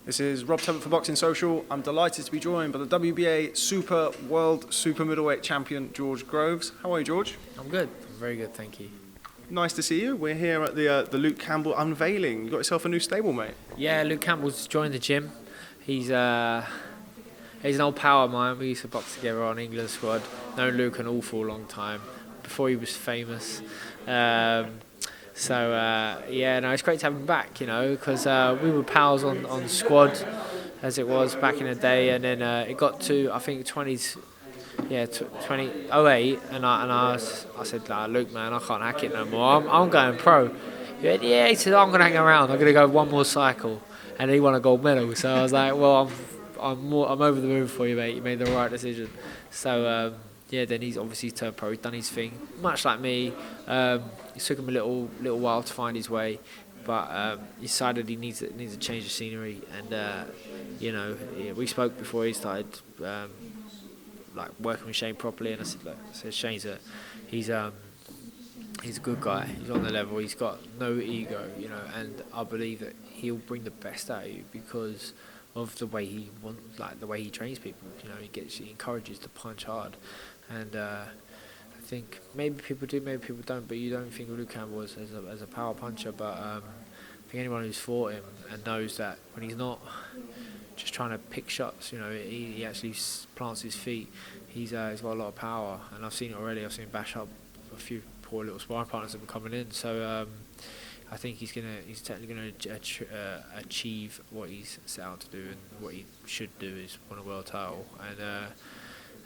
This is Rob Tebbutt for Boxing Social. I'm delighted to be joined by the WBA Super World Super Middleweight Champion, George Groves. How are you, George? I'm good. I'm very good, thank you. Nice to see you. We're here at the Luke Campbell unveiling. You got yourself a new stable, mate. Yeah, Luke Campbell's joined the gym. He's an old pal of mine. We used to box together on England squad. Known Luke an awful long time, before he was famous. It's great to have him back, because we were pals on squad as it was back in the day, and then it got to, I think, 2008, and I said, Luke, man, I can't hack it no more. I'm going pro. He said, I'm going to hang around. I'm going to go one more cycle, and he won a gold medal. So I was like, well, I'm over the moon for you, mate. You made the right decision. So. Then he's obviously turned pro. He's done his thing, much like me. It took him a little while to find his way, but he decided he needs to change the scenery. And we spoke before he started working with Shane properly. And I said, Shane's he's a good guy. He's on the level. He's got no ego, and I believe that he'll bring the best out of you because of the way he the way he trains people. He encourages to punch hard. And I think maybe people do, maybe people don't, but you don't think of Luke Campbell as a power puncher. But I think anyone who's fought him and knows that when he's not just trying to pick shots, he actually plants his feet. He's got a lot of power, and I've seen it already. I've seen him bash up a few poor little sparring partners that were coming in. So I think he's technically going to achieve what he's set out to do, and what he should do is win a world title.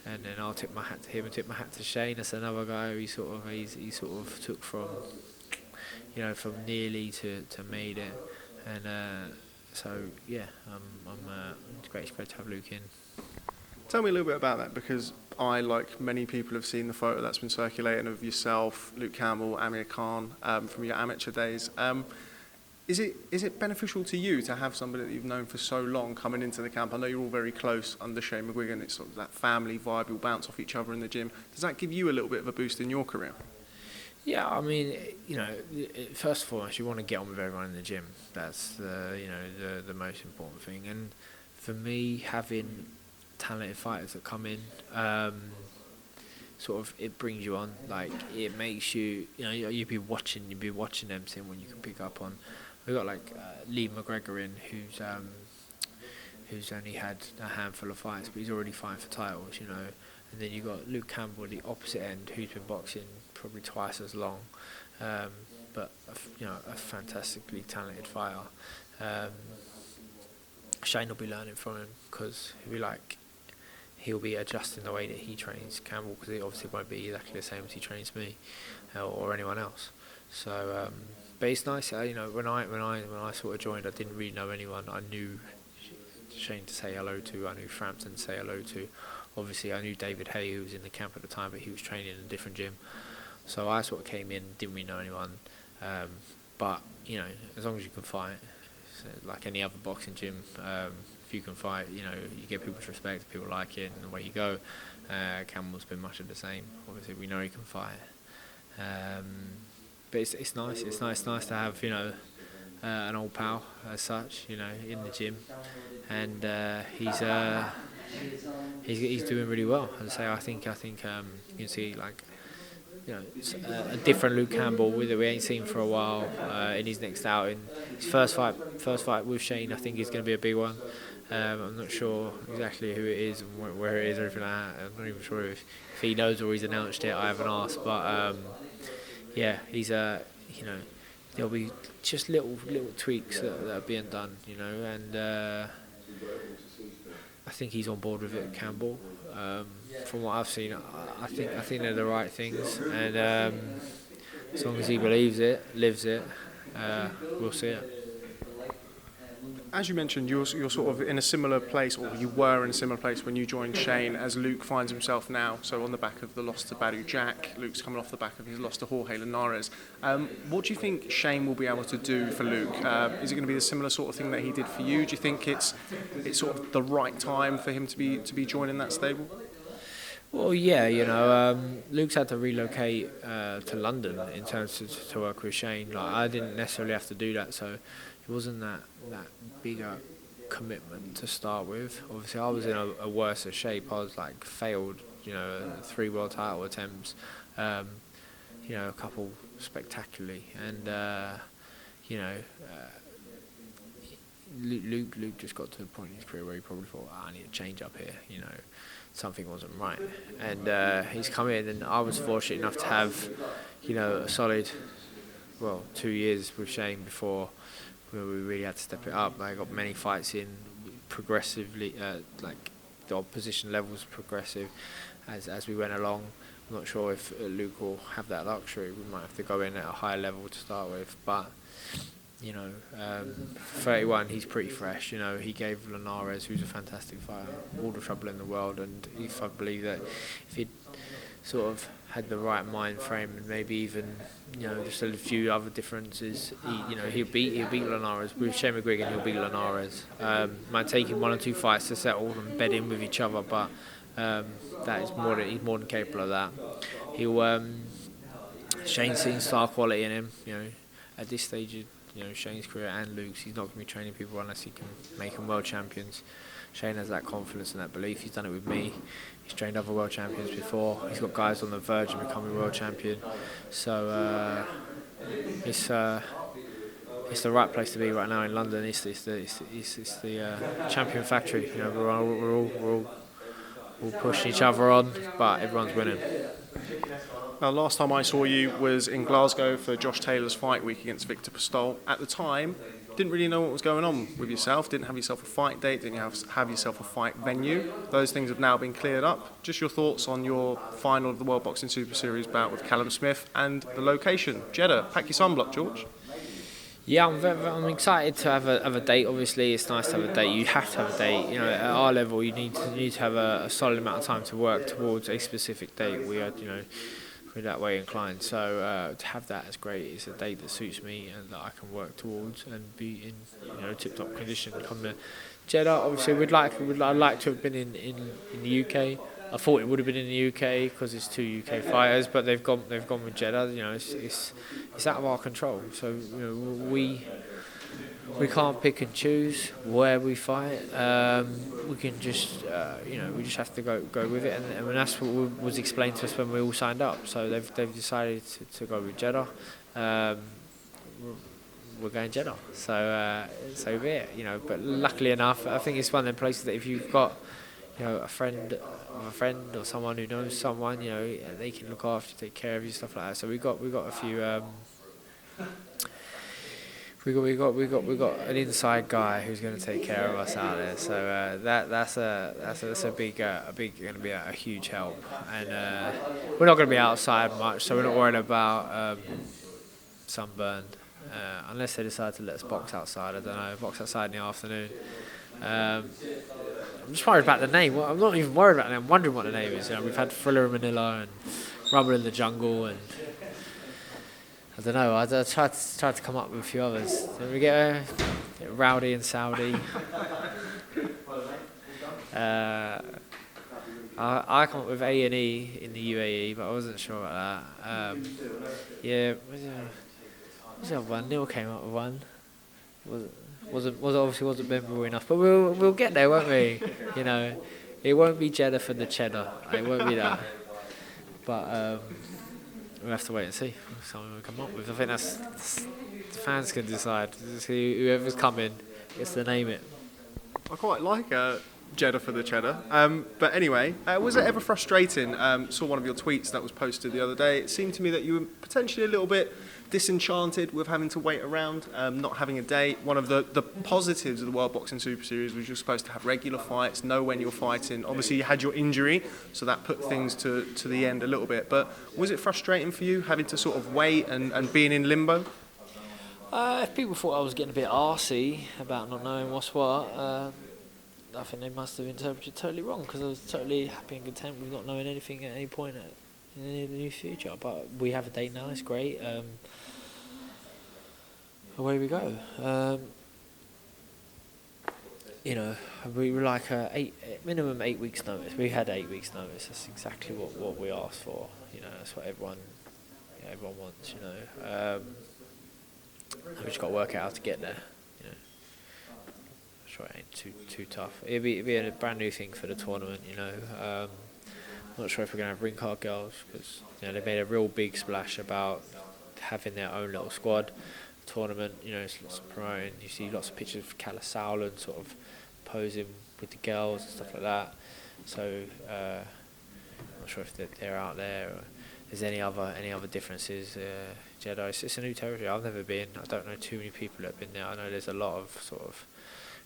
And then I'll tip my hat to him and tip my hat to Shane. That's another guy who he sort of took from, from nearly to made it. And it's great to have Luke in. Tell me a little bit about that, because I, like many people, have seen the photo that's been circulating of yourself, Luke Campbell, Amir Khan, from your amateur days. Is it beneficial to you to have somebody that you've known for so long coming into the camp? I know you're all very close under Shane McGuigan. It's sort of that family vibe. You'll bounce off each other in the gym. Does that give you a little bit of a boost in your career? Yeah, I mean, first of all, you want to get on with everyone in the gym. That's the most important thing. And for me, having talented fighters that come in, it brings you on. It makes you, you'd be watching them, seeing what you can pick up on. We've got Lee McGregor in, who's only had a handful of fights, but he's already fighting for titles, And then you've got Luke Campbell at the opposite end, who's been boxing probably twice as long, but a fantastically talented fighter. Shane will be learning from him, because he'll be adjusting the way that he trains Campbell, because it obviously won't be exactly the same as he trains me or anyone else. So, but it's nice. When I sort of joined, I didn't really know anyone. I knew Shane to say hello to. I knew Frampton to say hello to. Obviously, I knew David Hay, who was in the camp at the time, but he was training in a different gym. So I sort of came in, didn't really know anyone. But as long as you can fight, like any other boxing gym, if you can fight, you get people's respect, people like it, and away you go. Campbell's been much of the same. Obviously, we know he can fight. But it's nice. It's nice to have an old pal as such, in the gym, and he's doing really well. As I say, I think you can see a different Luke Campbell that we ain't seen for a while in his next outing. His first fight with Shane, I think, is going to be a big one. I'm not sure exactly who it is and where it is or anything like that. I'm not even sure if he knows or he's announced it. I haven't asked, but he's there'll be just little tweaks that are being done, and I think he's on board with it, Campbell. From what I've seen, I think they're the right things, and as long as he believes it, lives it, we'll see it. As you mentioned, you're sort of in a similar place, or you were in a similar place when you joined Shane, as Luke finds himself now. So on the back of the loss to Badu Jack, Luke's coming off the back of his loss to Jorge Linares. What do you think Shane will be able to do for Luke? Is it going to be a similar sort of thing that he did for you? Do you think it's sort of the right time for him to be joining that stable? Well, yeah, Luke's had to relocate to London in terms to work with Shane. I didn't necessarily have to do that, so it wasn't that big a commitment to start with. Obviously, I was in a worse shape. I was like failed, 3 world title attempts, a couple spectacularly, and Luke just got to the point in his career where he probably thought, I need a change up here. Something wasn't right, and he's come in, and I was fortunate enough to have, a solid, 2 years with Shane before where we really had to step it up. I got many fights in progressively, the opposition levels progressive as we went along. I'm not sure if Luke will have that luxury. We might have to go in at a higher level to start with, but 31, he's pretty fresh. He gave Linares, who's a fantastic fighter, all the trouble in the world, and if I believe that if he'd sort of had the right mind frame and maybe even just a few other differences, he'll beat Linares. With Shane McGuigan, he'll beat Linares. Might take him 1 or 2 fights to settle and bed in with each other, but that is he's more than capable of that. Shane's seen star quality in him. At this stage of Shane's career and Luke's, he's not going to be training people unless he can make them world champions. Shane has that confidence and that belief. He's done it with me. He's trained other world champions before. He's got guys on the verge of becoming world champion. So it's the right place to be right now in London. It's the champion factory. We're all pushing each other on, but everyone's winning. Now, last time I saw you was in Glasgow for Josh Taylor's fight week against Victor Postol. At the time, didn't really know what was going on with yourself, didn't have yourself a fight date, didn't have yourself a fight venue. Those things have now been cleared up. Just your thoughts on your final of the World Boxing Super Series bout with Callum Smith and the location, Jeddah. Pack your sunblock, George. Yeah, I'm excited to have a date. Obviously, it's nice to have a date. You have to have a date. At our level, you need to have a solid amount of time to work towards a specific date. We're that way inclined. So to have that is great. It's a date that suits me and that I can work towards and be in tip-top condition. Come to Jeddah. Obviously, I'd like to have been in the UK. I thought it would have been in the UK because it's 2 UK fighters, but they've gone with Jeddah. It's out of our control. So we can't pick and choose where we fight. We can just we just have to go with it, and that's what was explained to us when we all signed up. So they've decided to go with Jeddah. We're going Jeddah. So be it. But luckily enough, I think it's one of them places that if you've got a friend or someone who knows someone, they can look after you, take care of you, stuff like that. So we got a few. We got an inside guy who's going to take care of us out there. So that's a big going to be a huge help. And we're not going to be outside much, so we're not worried about sunburn. Unless they decide to let us box outside, I don't know. Box outside in the afternoon. I'm just worried about the name. Well, I'm not even worried about the name. I'm wondering what the name is. We've had Thriller in Manila and Rumble in the Jungle, and I don't know. I tried to come up with a few others. Then we get Rowdy and Saudi. I come up with A&E in the UAE, but I wasn't sure about that. Was the other one? Neil came up with one. Obviously wasn't memorable enough, but we'll get there, won't we? It won't be Jeddah for the cheddar. It won't be that. But we'll have to wait and see. Something we'll come up with. I think that's the fans can decide. Whoever's coming gets to name it. I quite like Jeddah for the cheddar. But anyway, was it ever frustrating? Saw one of your tweets that was posted the other day. It seemed to me that you were potentially a little bit disenchanted with having to wait around, not having a date. One of the positives of the World Boxing Super Series was you're supposed to have regular fights, know when you're fighting. Obviously, you had your injury, so that put things to the end a little bit. But was it frustrating for you having to sort of wait and being in limbo? If people thought I was getting a bit arsey about not knowing what's what, I think they must have interpreted totally wrong, because I was totally happy and content with not knowing anything at any point in the near future. But we have a date now, it's great. Away we go. We were like minimum 8 weeks notice. We had 8 weeks notice. That's exactly what we asked for. That's what everyone wants. We just got to work out how to get there. sure it ain't too tough. It'd be a brand new thing for the tournament, you know. Not sure if we're going to have ring card girls because they made a real big splash about having their own little squad tournament. You know, it's lots of promoting. You see lots of pictures of Callum Smith sort of posing with the girls and stuff like that. So not sure if they're out there or there's any other differences. Jeddah, it's a new territory. I've never been. I don't know too many people that have been there. I know there's a lot of sort of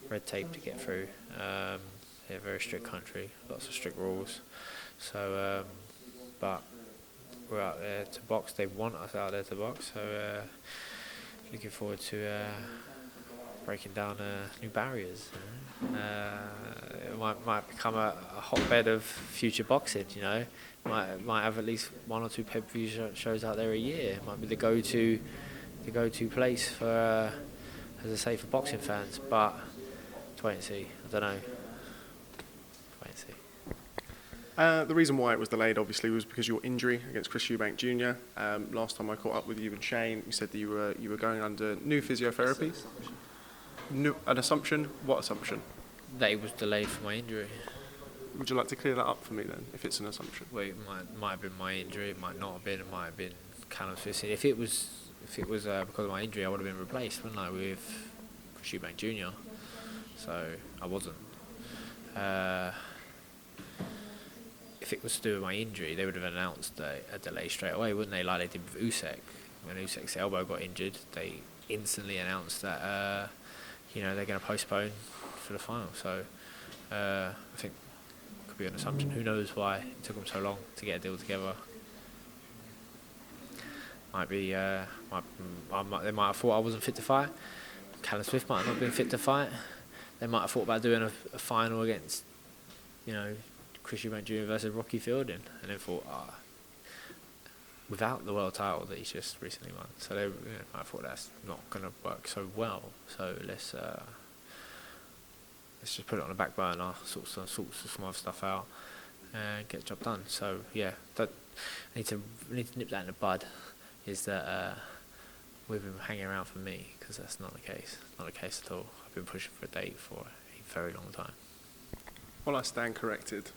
red tape to get through. They're a very strict country, lots of strict rules. So, but we're out there to box. They want us out there to box. So, looking forward to breaking down new barriers. It might become a hotbed of future boxing. You know, might have at least 1 or 2 pay-per-view shows out there a year. It might be the go-to place for, as I say, for boxing fans. But let's wait and see. I don't know. Wait and see. The reason why it was delayed, obviously, was because of your injury against Chris Eubank Jr. Last time I caught up with you and Shane, you said that you were going under new physiotherapy. An assumption? What assumption? That it was delayed for my injury. Would you like to clear that up for me then, if it's an assumption? Well, it might have been my injury. It might not have been. It might have been Callum Smith. If it was because of my injury, I would have been replaced, wouldn't I, with Chris Eubank Jr. So I wasn't. If it was to do with my injury, they would have announced a delay straight away, wouldn't they? Like they did with Usyk. When Usyk's elbow got injured, they instantly announced that they're going to postpone for the final. So I think it could be an assumption. Who knows why it took them so long to get a deal together? They might have thought I wasn't fit to fight. Callum Smith might have not been fit to fight. They might have thought about doing a final against, Chris Eubank Jr. versus Rocky Fielding, and then thought, without the world title that he's just recently won. So they might have thought that's not going to work so well. So let's just put it on the back burner, sort some other stuff out, and get the job done. So yeah, I need to nip that in the bud. Is that we've been hanging around for me, because that's not the case. Not the case at all. I've been pushing for a date for a very long time. Well, I stand corrected.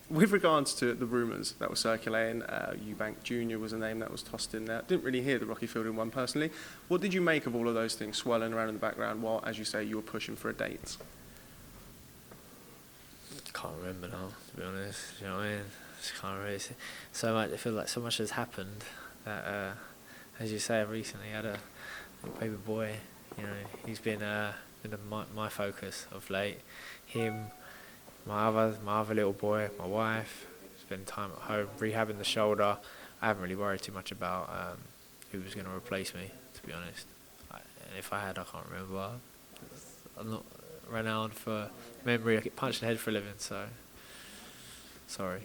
With regards to the rumours that were circulating, Eubank Jr. was a name that was tossed in there. Didn't really hear the Rocky Fielding one personally. What did you make of all of those things swirling around in the background while, as you say, you were pushing for a date? Can't remember now, to be honest. You know what I mean? Just can't really see. So much. I feel like so much has happened that, as you say, I've recently had a baby boy. He's been my focus of late. Him. My other little boy, my wife, spend time at home, rehabbing the shoulder. I haven't really worried too much about who was going to replace me, to be honest. And if I had, I can't remember. I'm not renowned for memory. I get punched in the head for a living, so sorry.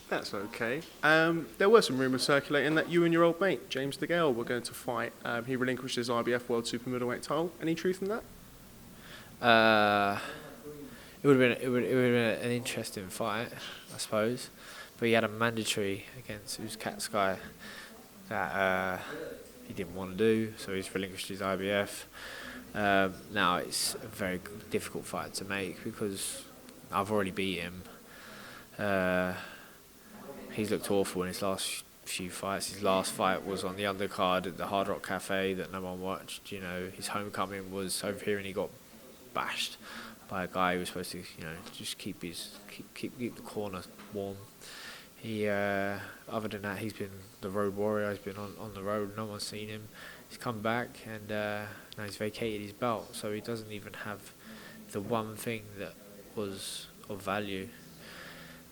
That's okay. There were some rumours circulating that you and your old mate, James DeGale, were going to fight. He relinquished his IBF World Super Middleweight title. Any truth in that? It would have been an interesting fight, I suppose, but he had a mandatory against Uzcatsky that he didn't want to do, so he's relinquished his IBF. Now it's a very difficult fight to make because I've already beat him. He's looked awful in his last few fights. His last fight was on the undercard at the Hard Rock Cafe that no one watched. His homecoming was over here and he got bashed by a guy who was supposed to, just keep the corner warm. He, other than that, he's been the road warrior. He's been on the road. No one's seen him. He's come back and now he's vacated his belt, so he doesn't even have the one thing that was of value.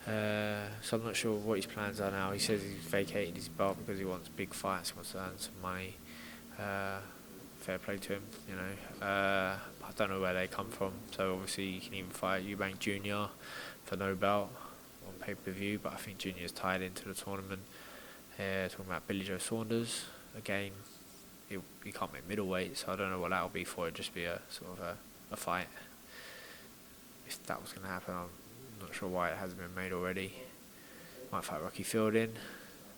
So I'm not sure what his plans are now. He says he's vacated his belt because he wants big fights, he wants to earn some money. Fair play to him, I don't know where they come from. So obviously you can even fight Eubank Jr. for no belt on pay-per-view, but I think Junior's tied into the tournament. Talking about Billy Joe Saunders again. He can't make middleweight, so I don't know what that'll be for. It'd just be a sort of a fight. If that was going to happen, I'm not sure why it hasn't been made already. Might fight Rocky Fielding.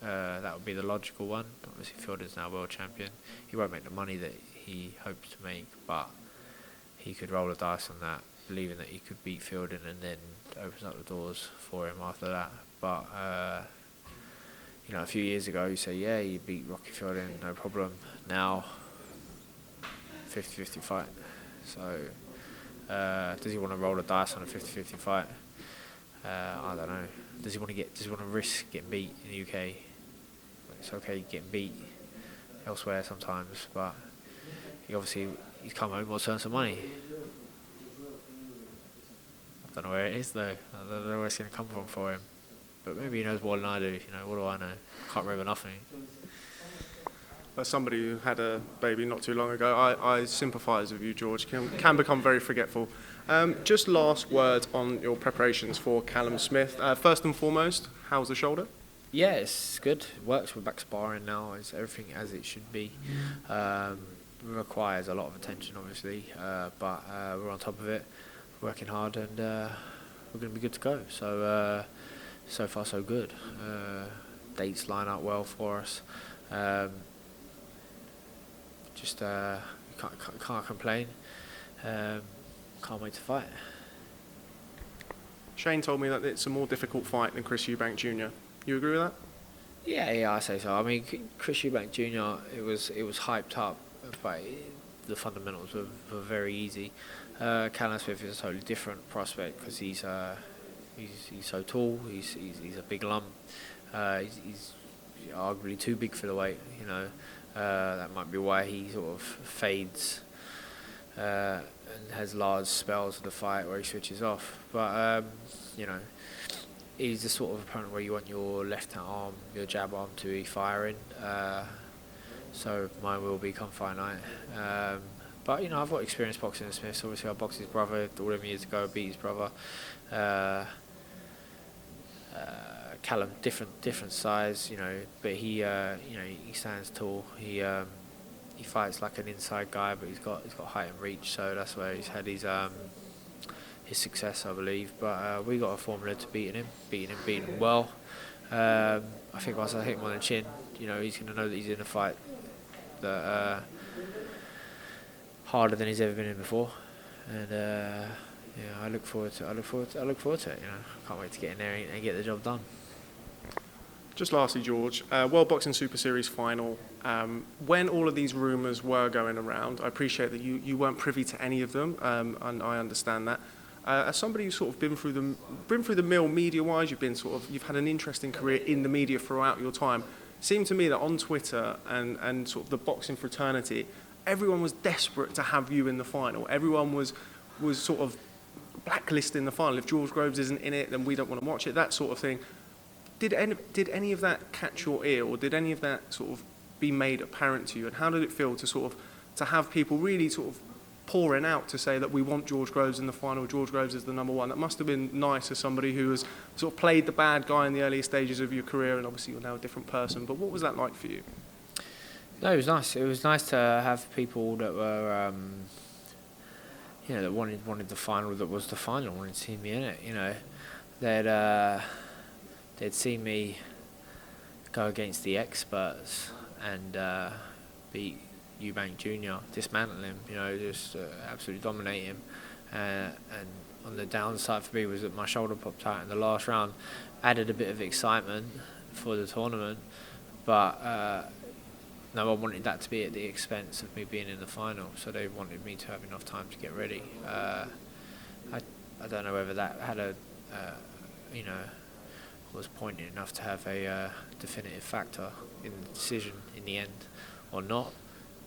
That would be the logical one. Obviously Fielding's now world champion. He won't make the money that he hopes to make, but he could roll the dice on that, believing that he could beat Fielding, and then opens up the doors for him after that. But a few years ago, you say, yeah, you beat Rocky Fielding, no problem. Now, 50-50 fight. So, does he want to roll the dice on a 50-50 fight? I don't know. Does he want to risk getting beat in the UK? It's okay getting beat elsewhere sometimes, but he's come home, wants to earn some money. I don't know where it is though. I don't know where it's going to come from for him. But maybe he knows more than I do. What do I know? Can't remember nothing. As somebody who had a baby not too long ago, I sympathise with you, George. Can become very forgetful. Just last word on your preparations for Callum Smith. First and foremost, how's the shoulder? Yeah, it's good. It works. We're back sparring now. It's everything as it should be. Requires a lot of attention, obviously, but we're on top of it, working hard, and we're going to be good to go. So, so far so good. Dates line up well for us. Can't complain. Can't wait to fight. Shane told me that it's a more difficult fight than Chris Eubank Jr. You agree with that? Yeah, I say so. I mean, Chris Eubank Jr. It was hyped up, but the fundamentals were very easy. Callum Smith is a totally different prospect because he's so tall. He's a big lump. He's arguably too big for the weight. That might be why he sort of fades and has large spells of the fight where he switches off. But he's the sort of opponent where you want your left arm, your jab arm to be firing. So mine will be come fight night. But I've got experience boxing with Smith. So obviously I boxed his brother all them years ago. Beat his brother. Callum, different size, but he stands tall. He fights like an inside guy, but he's got height and reach. So that's where he's had his success, I believe. But we got a formula to beating him well. I think once I hit him on the chin, he's going to know that he's in a fight that harder than he's ever been in before, and I look forward to it. Can't wait to get in there and get the job done. Just lastly, George, World Boxing Super Series final. When all of these rumours were going around, I appreciate that you weren't privy to any of them, and I understand that. As somebody who's sort of been through the mill media-wise, you've had an interesting career in the media throughout your time. It seemed to me that on Twitter and sort of the boxing fraternity, everyone was desperate to have you in the final. Everyone was sort of blacklisting the final. If George Groves isn't in it, then we don't want to watch it. That sort of thing. Did any of that catch your ear, or did any of that sort of be made apparent to you? And how did it feel to have people really sort of pouring out to say that we want George Groves in the final, George Groves is the number one? That must have been nice as somebody who has sort of played the bad guy in the earlier stages of your career, and obviously you're now a different person. But what was that like for you? No, it was nice. It was nice to have people that were, that wanted the final. That was the final. Wanted to see me in it. They'd seen me go against the experts and beat Eubank Jr., dismantle him, just absolutely dominate him. And on the downside for me was that my shoulder popped out in the last round, added a bit of excitement for the tournament, but no one wanted that to be at the expense of me being in the final, so they wanted me to have enough time to get ready. I don't know whether that had was poignant enough to have a definitive factor in the decision in the end or not,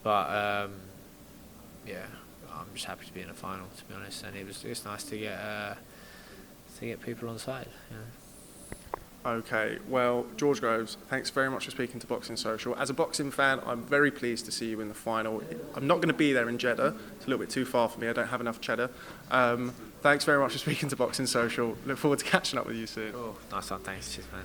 but I'm just happy to be in the final, to be honest, and it's nice to get people on side. Okay, well, George Groves, thanks very much for speaking to Boxing Social. As a boxing fan, I'm very pleased to see you in the final. I'm not going to be there in Jeddah. It's a little bit too far for me. I don't have enough cheddar. Thanks very much for speaking to Boxing Social. Look forward to catching up with you soon. Oh, nice one. Thanks. Cheers, man.